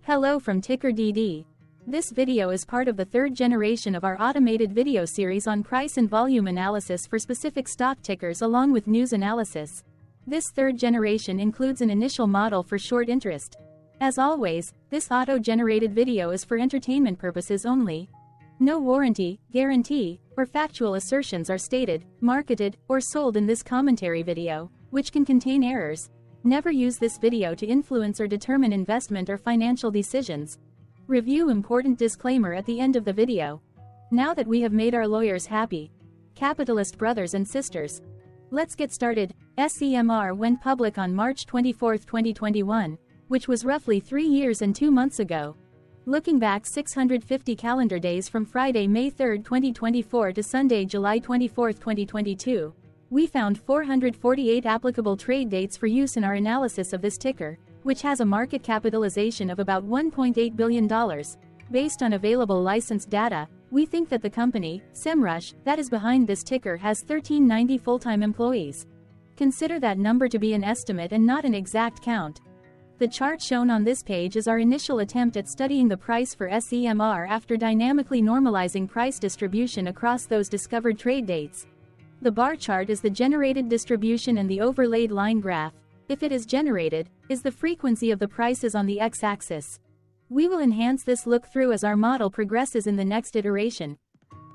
Hello from TickerDD. This video is part of the third generation of our automated video series on price and volume analysis for specific stock tickers along with news analysis. This third generation includes an initial model for short interest. As always, this auto-generated video is for entertainment purposes only. No warranty, guarantee, or factual assertions are stated, marketed, or sold in this commentary video, which can contain errors. Never use this video to influence or determine investment or financial decisions. Review important disclaimer at the end of the video. Now that we have made our lawyers happy, capitalist brothers and sisters, let's get started. SEMR went public on March 24, 2021, which was roughly 3 years and 2 months ago. Looking back 650 calendar days from Friday, May 3, 2024 to Sunday, July 24, 2022, we found 448 applicable trade dates for use in our analysis of this ticker, which has a market capitalization of about $1.8 billion. Based on available licensed data, we think that the company, SEMR, that is behind this ticker has 1,390 full-time employees. Consider that number to be an estimate and not an exact count. The chart shown on this page is our initial attempt at studying the price for SEMR after dynamically normalizing price distribution across those discovered trade dates. The bar chart is the generated distribution and the overlaid line graph, if it is generated, is the frequency of the prices on the x-axis. We will enhance this look-through as our model progresses in the next iteration.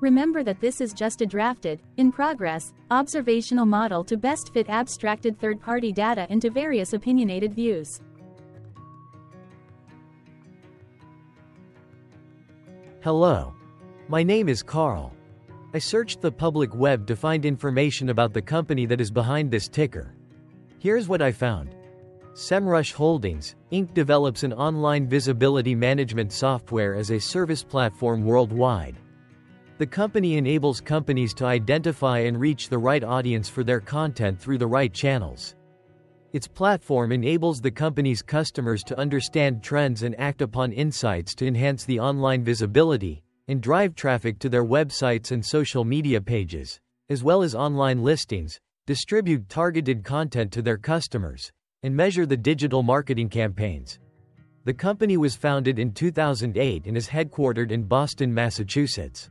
Remember that this is just a drafted, in progress, observational model to best fit abstracted third-party data into various opinionated views. Hello. My name is Carl. I searched the public web to find information about the company that is behind this ticker. Here's what I found. SEMR Holdings, Inc. develops an online visibility management software as a service platform worldwide. The company enables companies to identify and reach the right audience for their content through the right channels. Its platform enables the company's customers to understand trends and act upon insights to enhance the online visibility and drive traffic to their websites and social media pages, as well as online listings, distribute targeted content to their customers, and measure the digital marketing campaigns. The company was founded in 2008 and is headquartered in Boston, Massachusetts.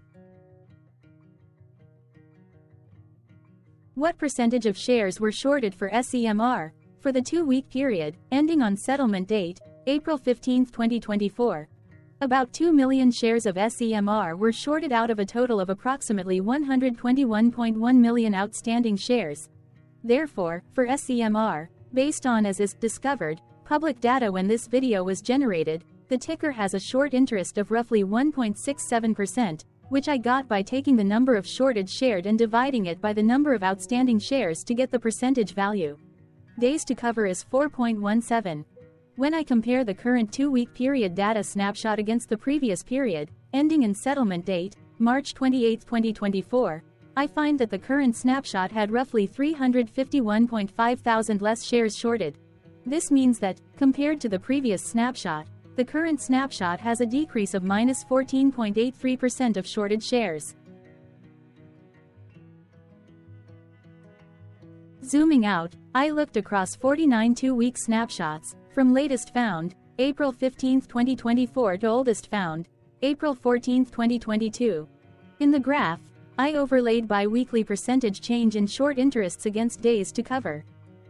What percentage of shares were shorted for SEMR? For the 2-week period, ending on settlement date, April 15, 2024, about 2 million shares of SEMR were shorted out of a total of approximately 121.1 million outstanding shares. Therefore, for SEMR, based on as is discovered, public data when this video was generated, the ticker has a short interest of roughly 1.67%, which I got by taking the number of shorted shared and dividing it by the number of outstanding shares to get the percentage value. Days to cover is 4.17. When I compare the current 2-week period data snapshot against the previous period, ending in settlement date, March 28, 2024, I find that the current snapshot had roughly 351.5 thousand less shares shorted. This means that, compared to the previous snapshot, the current snapshot has a decrease of minus 14.83% of shorted shares. Zooming out, I looked across 49 2-week snapshots, from latest found, April 15, 2024 to oldest found, April 14, 2022. In the graph, I overlaid bi-weekly percentage change in short interests against days to cover.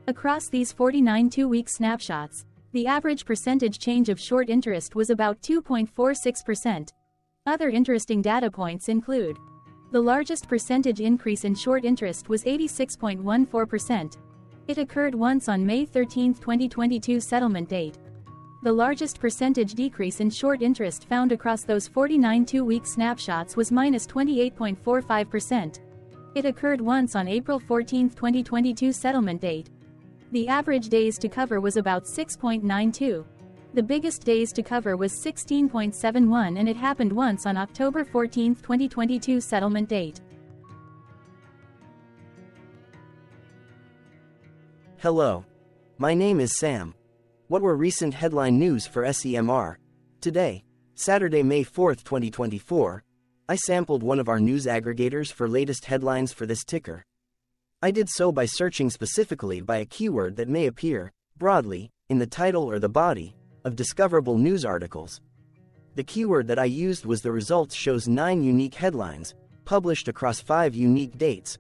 Across these 49 2-week snapshots, the average percentage change of short interest was about 2.46%. Other interesting data points include: the largest percentage increase in short interest was 86.14%. It occurred once on May 13, 2022 settlement date. The largest percentage decrease in short interest found across those 49 2-week snapshots was minus 28.45%. It occurred once on April 14, 2022 settlement date. The average days to cover was about 6.92. The biggest days to cover was 16.71 and it happened once on October 14, 2022 settlement date. Hello. My name is Sam. What were recent headline news for SEMR? Today, Saturday, May 4, 2024, I sampled one of our news aggregators for latest headlines for this ticker. I did so by searching specifically by a keyword that may appear, broadly, in the title or the body, of discoverable news articles. The keyword that I used was the results shows 9 unique headlines, published across 5 unique dates.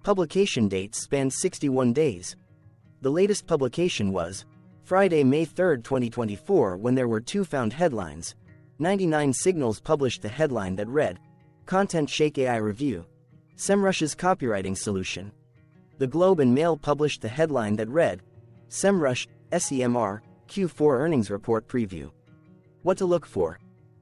Publication dates spanned 61 days. The latest publication was Friday, May 3, 2024, when there were 2 found headlines. 99 Signals published the headline that read, Content Shake AI Review. SEMrush's copywriting solution. The Globe and Mail published the headline that read, SEMrush, SEMR, Q4 Earnings Report Preview. What to look for.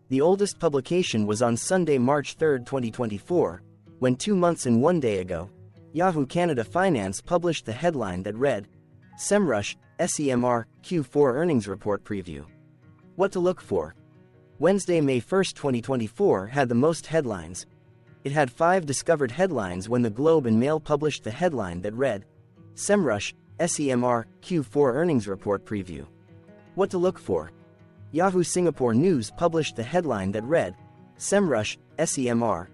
The oldest publication was on Sunday, March 3, 2024, when 2 months and 1 day ago, Yahoo Canada Finance published the headline that read, SEMrush, SEMR, Q4 Earnings Report Preview. What to look for. Wednesday, May 1, 2024 had the most headlines. It had 5 discovered headlines when the Globe and Mail published the headline that read, SEMrush, SEMR, Q4 Earnings Report Preview. What to look for. Yahoo Singapore News published the headline that read, SEMrush, SEMR,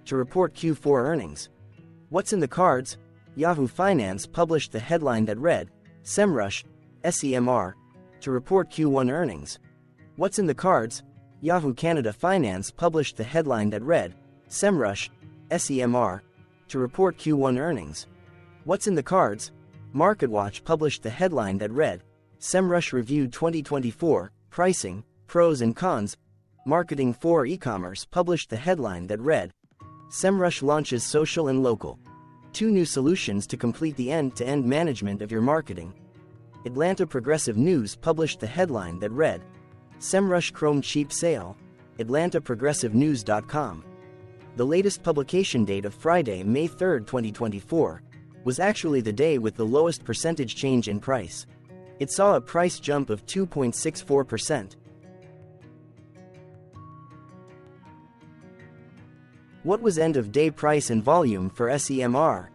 to report Q4 earnings. What's in the cards? Yahoo Finance published the headline that read, SEMrush, SEMR, to report Q1 earnings. What's in the cards? Yahoo Canada Finance published the headline that read, SEMrush, SEMR, to report Q1 earnings. What's in the cards? MarketWatch published the headline that read, SEMrush Reviewed 2024, Pricing, Pros and Cons. Marketing for E-commerce published the headline that read, SEMrush launches social and local. 2 new solutions to complete the end-to-end management of your marketing. Atlanta Progressive News published the headline that read, SEMrush Chrome Cheap Sale. AtlantaProgressiveNews.com. The latest publication date of Friday, May 3, 2024, was actually the day with the lowest percentage change in price. It saw a price jump of 2.64%. What was end-of-day price and volume for SEMR?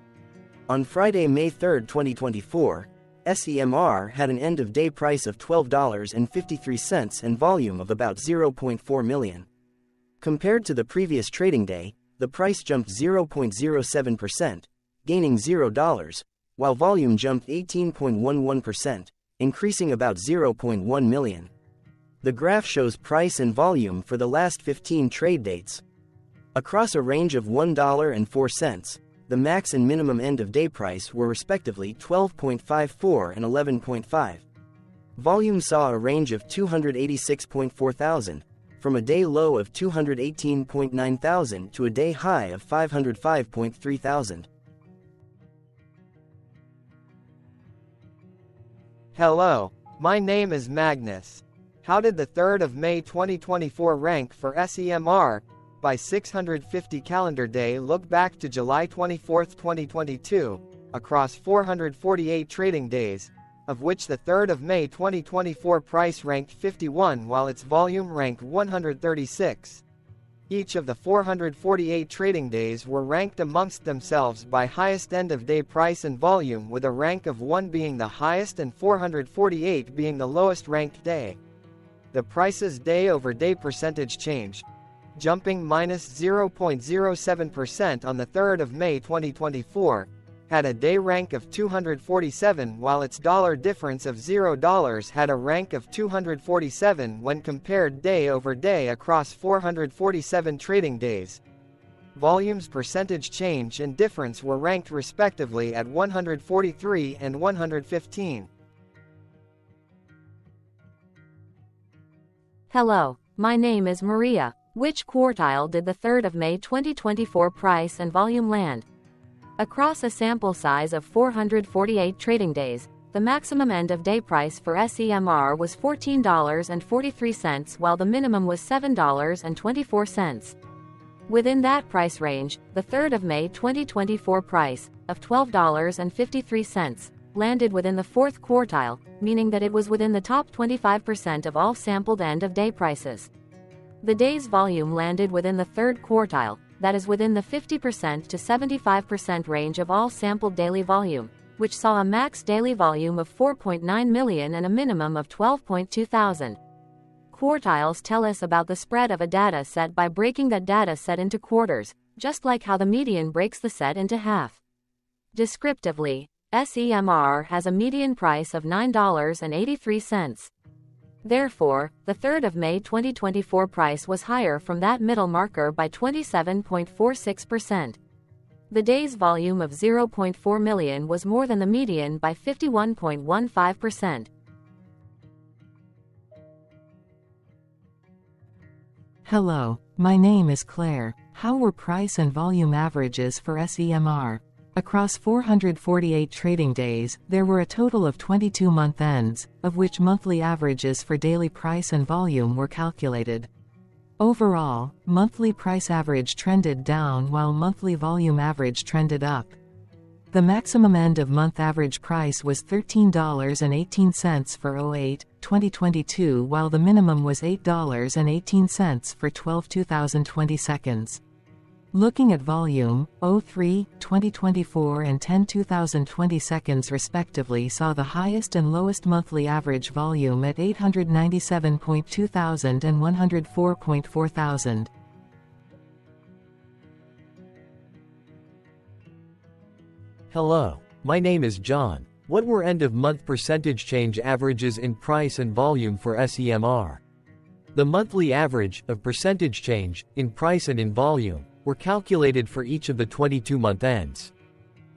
On Friday, May 3, 2024, SEMR had an end-of-day price of $12.53 and volume of about 0.4 million. Compared to the previous trading day, the price jumped 0.07%, gaining $0, while volume jumped 18.11%, increasing about 0.1 million. The graph shows price and volume for the last 15 trade dates. Across a range of $1 and 4 cents, the max and minimum end-of-day price were respectively 12.54 and 11.5. Volume saw a range of 286.4 thousand, from a day low of 218.9 thousand to a day high of 505.3 thousand. Hello, my name is Magnus. How did the 3rd of May 2024 rank for SEMR? By 650 calendar day look back to July 24, 2022, across 448 trading days, of which the 3rd of May 2024 price ranked 51 while its volume ranked 136. Each of the 448 trading days were ranked amongst themselves by highest end-of-day price and volume, with a rank of 1 being the highest and 448 being the lowest ranked day. The price's day-over-day percentage change, jumping -0.07% on the 3rd of May 2024, had a day rank of 247 while its dollar difference of $0 had a rank of 247 when compared day over day across 447 trading days. Volume's percentage change and difference were ranked respectively at 143 and 115. Hello, my name is Maria. Which quartile did the 3rd of May 2024 price and volume land? Across a sample size of 448 trading days, the maximum end-of-day price for SEMR was $14.43 while the minimum was $7.24. Within that price range, the 3rd of May 2024 price, of $12.53, landed within the 4th quartile, meaning that it was within the top 25% of all sampled end-of-day prices. The day's volume landed within the 3rd quartile, that is within the 50% to 75% range of all sampled daily volume, which saw a max daily volume of 4.9 million and a minimum of 12.2 thousand. Quartiles tell us about the spread of a data set by breaking that data set into quarters, just like how the median breaks the set into half. Descriptively, SEMR has a median price of $9.83. Therefore, the 3rd of May 2024 price was higher from that middle marker by 27.46%. The day's volume of 0.4 million was more than the median by 51.15%. Hello, my name is Claire. How were price and volume averages for SEMR? Across 448 trading days, there were a total of 22 month ends, of which monthly averages for daily price and volume were calculated. Overall, monthly price average trended down while monthly volume average trended up. The maximum end of month average price was $13.18 for 08/2022, while the minimum was $8.18 for 12/2020 seconds. Looking at volume, 03/2024 and 10/2020 seconds respectively saw the highest and lowest monthly average volume at 897.2 thousand and 104.4 thousand. Hello, my name is John. What were end-of-month percentage change averages in price and volume for SEMR? The monthly average of percentage change in price and in volume were calculated for each of the 22-month ends.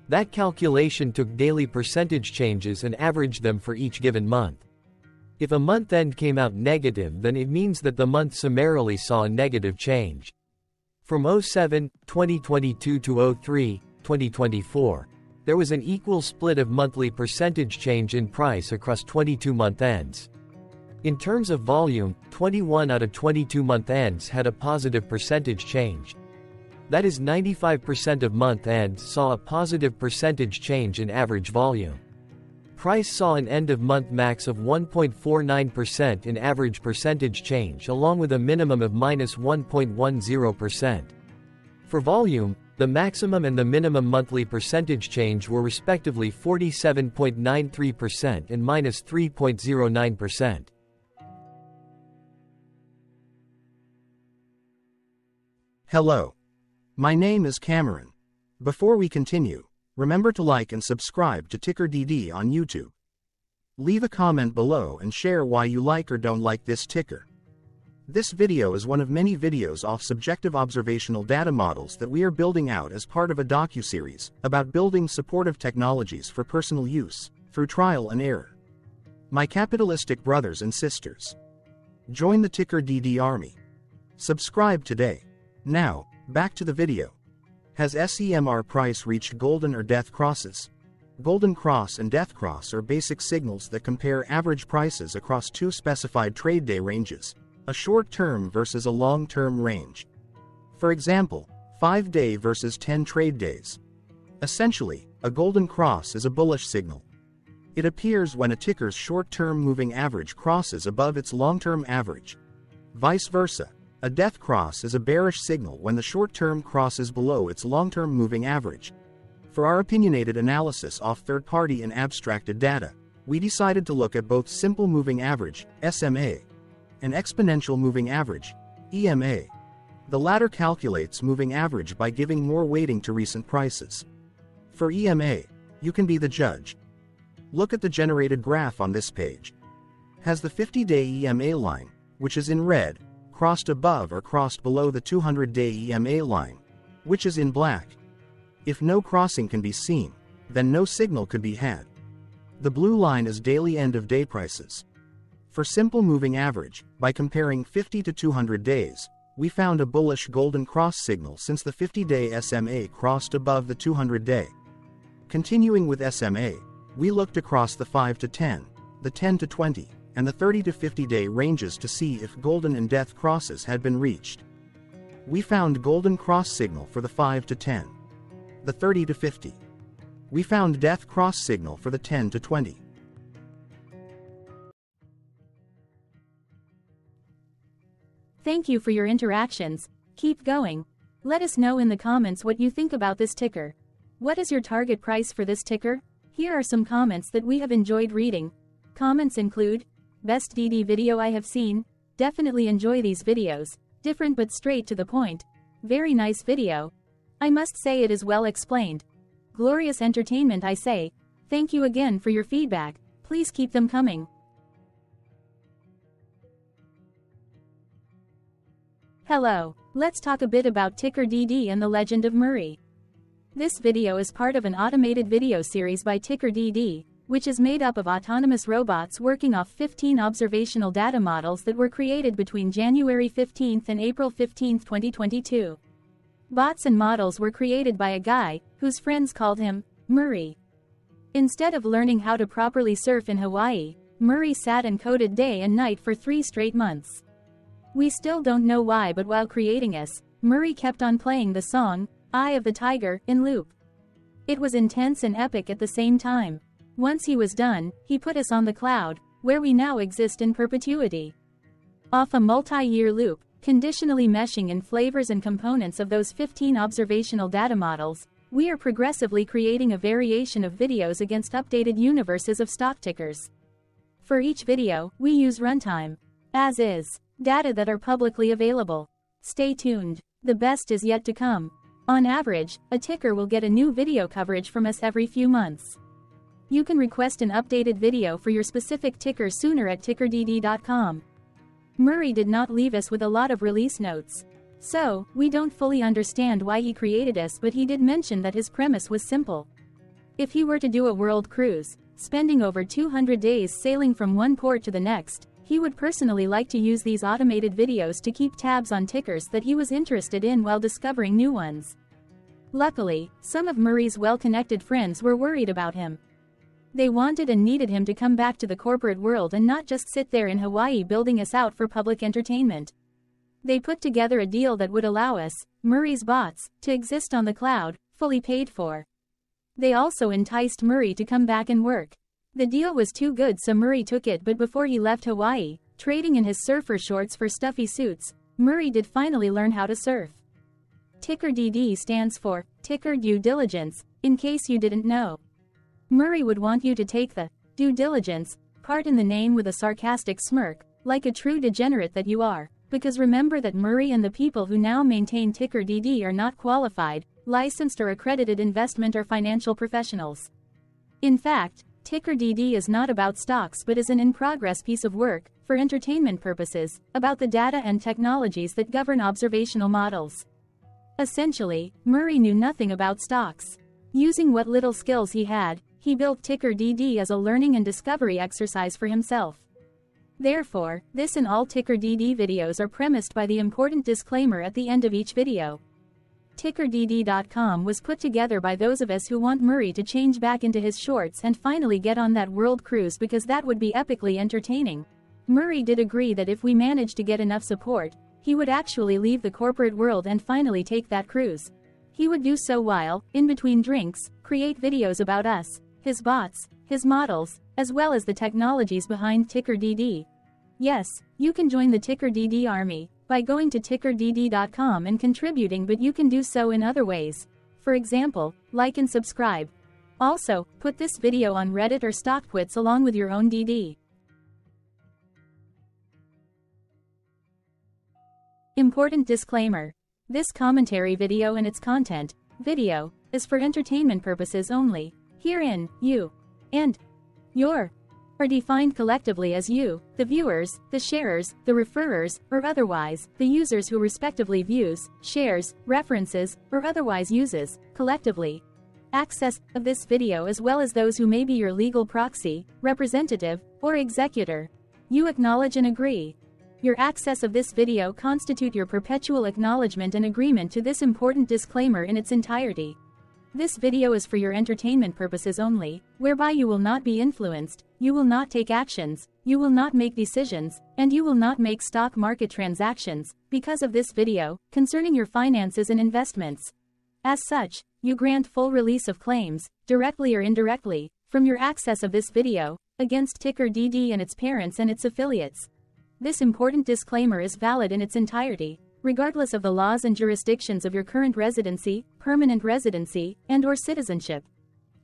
That calculation took daily percentage changes and averaged them for each given month. If a month end came out negative, then it means that the month summarily saw a negative change. From 07/2022 to 03/2024, there was an equal split of monthly percentage change in price across 22 month ends. In terms of volume, 21 out of 22 month ends had a positive percentage change. That is, 95% of month ends saw a positive percentage change in average volume. Price saw an end-of-month max of 1.49% in average percentage change, along with a minimum of -1.10%. For volume, the maximum and the minimum monthly percentage change were respectively 47.93% and -3.09%. Hello. My name is Cameron. Before we continue, remember to like and subscribe to TickerDD on YouTube. Leave a comment below and share why you like or don't like this ticker. This video is one of many videos off subjective observational data models that we are building out as part of a docuseries about building supportive technologies for personal use, through trial and error. My capitalistic brothers and sisters, join the TickerDD army. Subscribe today. Now, back to the video. Has SEMR price reached golden or death crosses? Golden cross and death cross are basic signals that compare average prices across two specified trade day ranges, a short-term versus a long-term range. For example, 5-day versus 10 trade days. Essentially, a golden cross is a bullish signal. It appears when a ticker's short-term moving average crosses above its long-term average. Vice versa, a death cross is a bearish signal when the short-term crosses below its long-term moving average. For our opinionated analysis off third-party and abstracted data, we decided to look at both simple moving average, SMA, and exponential moving average, EMA. The latter calculates moving average by giving more weighting to recent prices. For EMA, you can be the judge. Look at the generated graph on this page. Has the 50-day EMA line, which is in red, crossed above or crossed below the 200-day EMA line, which is in black? If no crossing can be seen, then no signal could be had. The blue line is daily end-of-day prices. For simple moving average, by comparing 50 to 200 days, we found a bullish golden cross signal since the 50-day SMA crossed above the 200-day. Continuing with SMA, we looked across the 5 to 10, the 10 to 20, and the 30 to 50-day ranges to see if golden and death crosses had been reached. We found golden cross signal for the 5 to 10, the 30 to 50. We found death cross signal for the 10 to 20. Thank you for your interactions. Keep going. Let us know in the comments what you think about this ticker. What is your target price for this ticker? Here are some comments that we have enjoyed reading. Comments include, best DD video I have seen, definitely enjoy these videos, different but straight to the point, very nice video. I must say it is well explained. Glorious entertainment I say, thank you again for your feedback, please keep them coming. Hello, let's talk a bit about TickerDD and the legend of Murray. This video is part of an automated video series by TickerDD, which is made up of autonomous robots working off 15 observational data models that were created between January 15 and April 15, 2022. Bots and models were created by a guy, whose friends called him Murray. Instead of learning how to properly surf in Hawaii, Murray sat and coded day and night for 3 straight months. We still don't know why, but while creating us, Murray kept on playing the song, Eye of the Tiger, in loop. It was intense and epic at the same time. Once he was done, he put us on the cloud, where we now exist in perpetuity. Off a multi-year loop, conditionally meshing in flavors and components of those 15 observational data models, we are progressively creating a variation of videos against updated universes of stock tickers. For each video, we use runtime, as is, data that are publicly available. Stay tuned. The best is yet to come. On average, a ticker will get a new video coverage from us every few months. You can request an updated video for your specific ticker sooner at TickerDD.com. Murray did not leave us with a lot of release notes. So, we don't fully understand why he created us, but he did mention that his premise was simple. If he were to do a world cruise, spending over 200 days sailing from one port to the next, he would personally like to use these automated videos to keep tabs on tickers that he was interested in while discovering new ones. Luckily, some of Murray's well-connected friends were worried about him. They wanted and needed him to come back to the corporate world and not just sit there in Hawaii building us out for public entertainment. They put together a deal that would allow us, Murray's bots, to exist on the cloud, fully paid for. They also enticed Murray to come back and work. The deal was too good, so Murray took it, but before he left Hawaii, trading in his surfer shorts for stuffy suits, Murray did finally learn how to surf. TickerDD stands for Ticker Due Diligence, in case you didn't know. Murray would want you to take the due diligence part in the name with a sarcastic smirk, like a true degenerate that you are, because remember that Murray and the people who now maintain TickerDD are not qualified, licensed or accredited investment or financial professionals. In fact, TickerDD is not about stocks but is an in-progress piece of work, for entertainment purposes, about the data and technologies that govern observational models. Essentially, Murray knew nothing about stocks. Using what little skills he had, he built TickerDD as a learning and discovery exercise for himself. Therefore, this and all TickerDD videos are premised by the important disclaimer at the end of each video. TickerDD.com was put together by those of us who want Murray to change back into his shorts and finally get on that world cruise, because that would be epically entertaining. Murray did agree that if we managed to get enough support, he would actually leave the corporate world and finally take that cruise. He would do so while, in between drinks, create videos about us, his bots, his models, as well as the technologies behind TickerDD. Yes, you can join the TickerDD army by going to TickerDD.com and contributing, but you can do so in other ways. For example, like and subscribe. Also, put this video on Reddit or StockTwits along with your own DD. Important disclaimer. This commentary video and its content, video, is for entertainment purposes only. Herein, you and your are defined collectively as you, the viewers, the sharers, the referrers, or otherwise, the users who respectively views, shares, references, or otherwise uses, collectively, access of this video, as well as those who may be your legal proxy, representative, or executor. You acknowledge and agree. Your access of this video constitute your perpetual acknowledgement and agreement to this important disclaimer in its entirety. This video is for your entertainment purposes only, whereby you will not be influenced, you will not take actions, you will not make decisions, and you will not make stock market transactions, because of this video, concerning your finances and investments. As such, you grant full release of claims, directly or indirectly, from your access of this video, against TickerDD and its parents and its affiliates. This important disclaimer is valid in its entirety, regardless of the laws and jurisdictions of your current residency, permanent residency, and/or citizenship.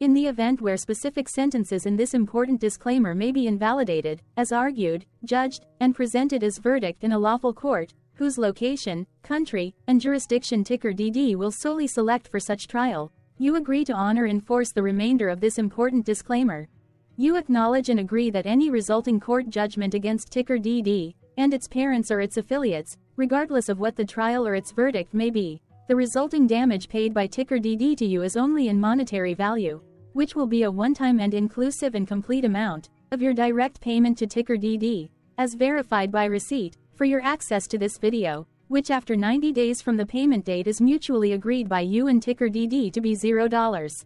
In the event where specific sentences in this important disclaimer may be invalidated, as argued, judged, and presented as verdict in a lawful court, whose location, country, and jurisdiction TickerDD will solely select for such trial, you agree to honor and enforce the remainder of this important disclaimer. You acknowledge and agree that any resulting court judgment against TickerDD, and its parents or its affiliates, Regardless of what the trial or its verdict may be, the resulting damage paid by TickerDD to you is only in monetary value, which will be a one-time and inclusive and complete amount of your direct payment to TickerDD, as verified by receipt, for your access to this video, which after 90 days from the payment date is mutually agreed by you and TickerDD to be $0.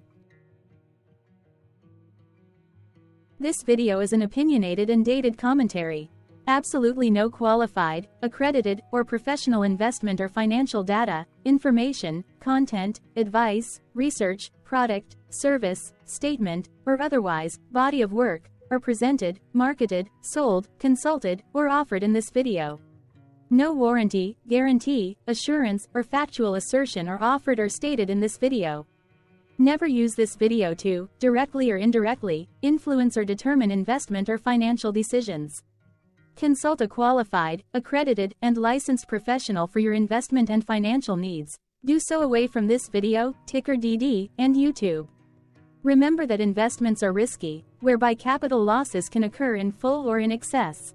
This video is an opinionated and dated commentary. Absolutely no qualified, accredited, or professional investment or financial data, information, content, advice, research, product, service, statement, or otherwise, body of work, are presented, marketed, sold, consulted, or offered in this video. No warranty, guarantee, assurance, or factual assertion are offered or stated in this video. Never use this video to, directly or indirectly, influence or determine investment or financial decisions. Consult a qualified, accredited, and licensed professional for your investment and financial needs. Do so away from this video, TickerDD, and YouTube. Remember that investments are risky, whereby capital losses can occur in full or in excess.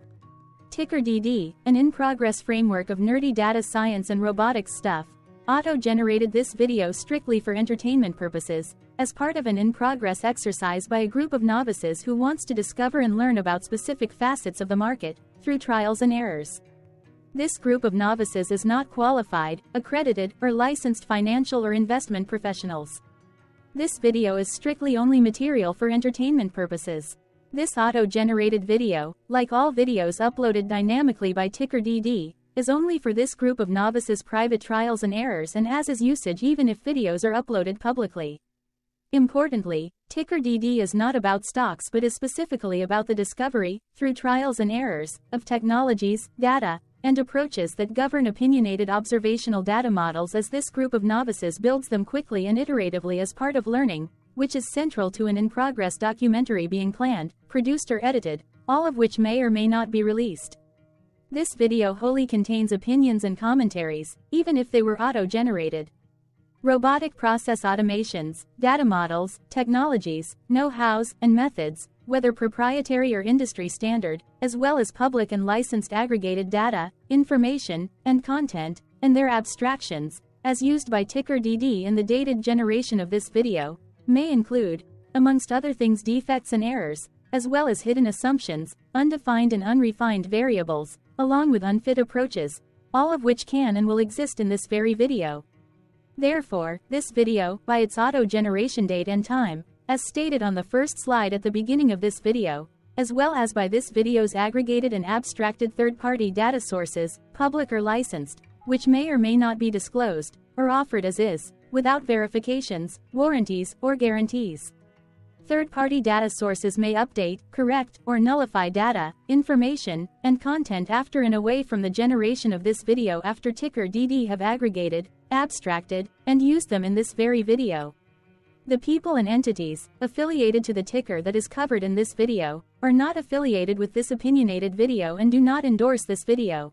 TickerDD, an in-progress framework of nerdy data science and robotics stuff, auto-generated this video strictly for entertainment purposes, as part of an in-progress exercise by a group of novices who wants to discover and learn about specific facets of the market, through trials and errors. This group of novices is not qualified, accredited, or licensed financial or investment professionals. This video is strictly only material for entertainment purposes. This auto-generated video, like all videos uploaded dynamically by TickerDD, is only for this group of novices' private trials and errors and as is usage even if videos are uploaded publicly. Importantly, TickerDD is not about stocks but is specifically about the discovery, through trials and errors, of technologies, data, and approaches that govern opinionated observational data models as this group of novices builds them quickly and iteratively as part of learning, which is central to an in-progress documentary being planned, produced or edited, all of which may or may not be released. This video wholly contains opinions and commentaries, even if they were auto-generated. Robotic process automations, data models, technologies, know-hows, and methods, whether proprietary or industry standard, as well as public and licensed aggregated data, information, and content, and their abstractions, as used by TickerDD in the dated generation of this video, may include, amongst other things, defects and errors, as well as hidden assumptions, undefined and unrefined variables, along with unfit approaches, all of which can and will exist in this very video. Therefore, this video, by its auto-generation date and time, as stated on the first slide at the beginning of this video, as well as by this video's aggregated and abstracted third-party data sources, public or licensed, which may or may not be disclosed, or offered as is, without verifications, warranties, or guarantees. Third-party data sources may update, correct, or nullify data, information, and content after and away from the generation of this video after TickerDD have aggregated, abstracted, and used them in this very video. The people and entities affiliated to the ticker that is covered in this video are not affiliated with this opinionated video and do not endorse this video.